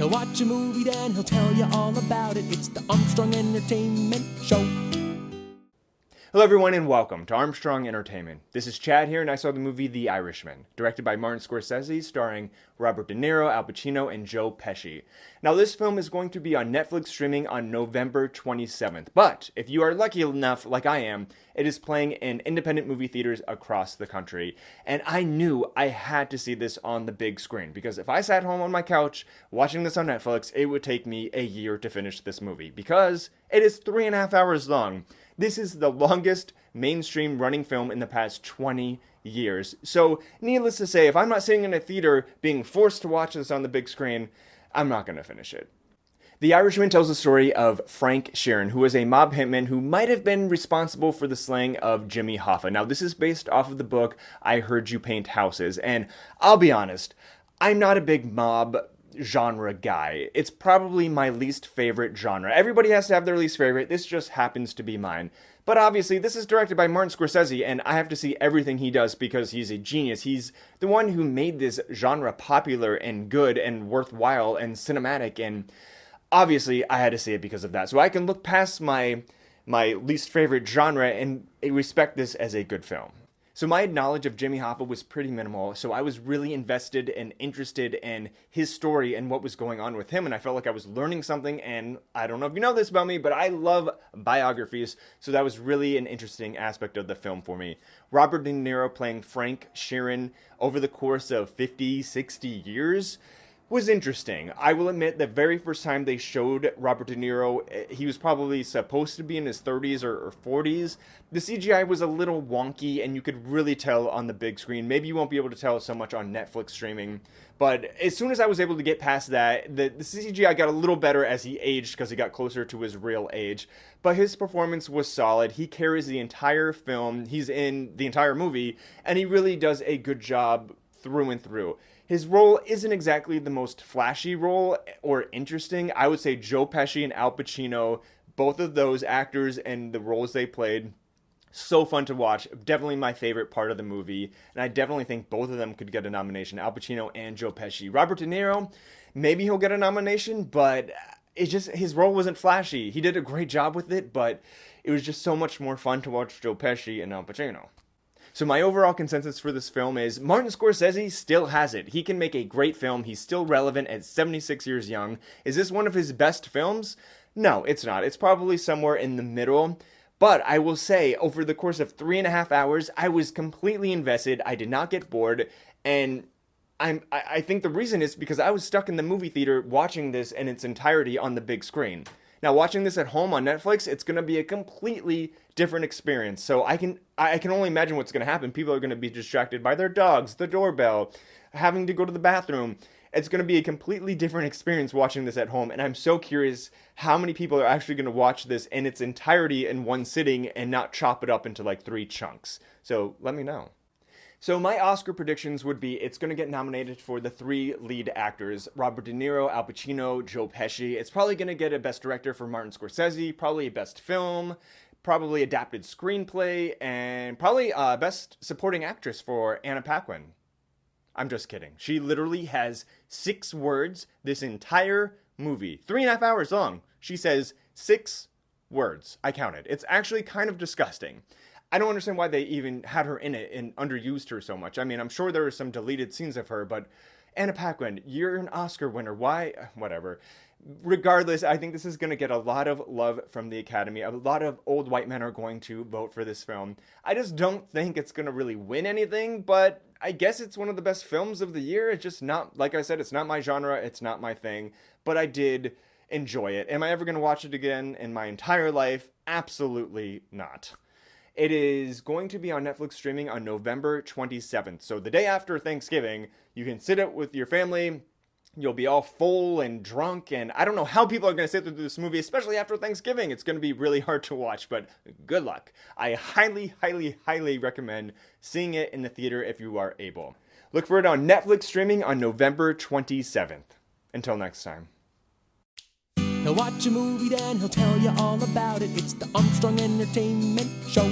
He'll watch a movie, then he'll tell you all about it. It's the Armstrong Entertainment Show. Hello everyone and welcome to Armstrong Entertainment. This is Chad here and I saw the movie The Irishman, directed by Martin Scorsese, starring Robert De Niro, Al Pacino, and Joe Pesci. Now this film is going to be on Netflix streaming on November 27th, but if you are lucky enough, like I am, it is playing in independent movie theaters across the country. And I knew I had to see this on the big screen, because if I sat home on my couch watching this on Netflix, it would take me a year to finish this movie, because it is 3.5 hours long. This is the longest mainstream running film in the past 20 years. So, needless to say, if I'm not sitting in a theater being forced to watch this on the big screen, I'm not going to finish it. The Irishman tells the story of Frank Sheeran, who is a mob hitman who might have been responsible for the slaying of Jimmy Hoffa. Now, this is based off of the book I Heard You Paint Houses, and I'll be honest, I'm not a big mob genre guy. It's probably my least favorite genre. Everybody has to have their least favorite. This just happens to be mine. But obviously, this is directed by Martin Scorsese, and I have to see everything he does because he's a genius. He's the one who made this genre popular and good and worthwhile and cinematic, and obviously, I had to see it because of that. So I can look past my least favorite genre and respect this as a good film. So my knowledge of Jimmy Hoffa was pretty minimal, so I was really invested and interested in his story and what was going on with him, and I felt like I was learning something, and I don't know if you know this about me, but I love biographies, so that was really an interesting aspect of the film for me. Robert De Niro playing Frank Sheeran over the course of 50, 60 years was interesting. I will admit, the very first time they showed Robert De Niro, he was probably supposed to be in his 30s or 40s. The CGI was a little wonky, and you could really tell on the big screen. Maybe you won't be able to tell so much on Netflix streaming, but as soon as I was able to get past that, the CGI got a little better as he aged because he got closer to his real age. But his performance was solid. He carries the entire film. He's in the entire movie, and he really does a good job through and through. His role isn't exactly the most flashy role or interesting. I would say Joe Pesci and Al Pacino, both of those actors and the roles they played, so fun to watch. Definitely my favorite part of the movie. And I definitely think both of them could get a nomination, Al Pacino and Joe Pesci. Robert De Niro, maybe he'll get a nomination, but it's just his role wasn't flashy. He did a great job with it, but it was just so much more fun to watch Joe Pesci and Al Pacino. So my overall consensus for this film is Martin Scorsese still has it. He can make a great film. He's still relevant at 76 years young. Is this one of his best films? No, it's not. It's probably somewhere in the middle. But I will say, over the course of 3.5 hours, I was completely invested. I did not get bored. And I think the reason is because I was stuck in the movie theater watching this in its entirety on the big screen. Now, watching this at home on Netflix, it's going to be a completely different experience. So I can only imagine what's going to happen. People are going to be distracted by their dogs, the doorbell, having to go to the bathroom. It's going to be a completely different experience watching this at home. And I'm so curious how many people are actually going to watch this in its entirety in one sitting and not chop it up into like 3 chunks. So let me know. So my Oscar predictions would be it's going to get nominated for the 3 lead actors, Robert De Niro, Al Pacino, Joe Pesci. It's probably going to get a Best Director for Martin Scorsese, probably a Best Film, probably Adapted Screenplay, and probably Best Supporting Actress for Anna Paquin. I'm just kidding. She literally has 6 words this entire movie. 3.5 hours long. She says 6 words. I counted. It's actually kind of disgusting. I don't understand why they even had her in it and underused her so much. I mean, I'm sure there are some deleted scenes of her, but Anna Paquin, you're an Oscar winner. Why? Whatever. Regardless, I think this is going to get a lot of love from the Academy. A lot of old white men are going to vote for this film. I just don't think it's going to really win anything, but I guess it's one of the best films of the year. It's just not, like I said, it's not my genre. It's not my thing, but I did enjoy it. Am I ever going to watch it again in my entire life? Absolutely not. It is going to be on Netflix streaming on November 27th. So the day after Thanksgiving, you can sit it with your family. You'll be all full and drunk. And I don't know how people are going to sit through this movie, especially after Thanksgiving. It's going to be really hard to watch, but good luck. I highly, highly, highly recommend seeing it in the theater if you are able. Look for it on Netflix streaming on November 27th. Until next time. He'll watch a movie, then he'll tell you all about it. It's the Armstrong Entertainment Show.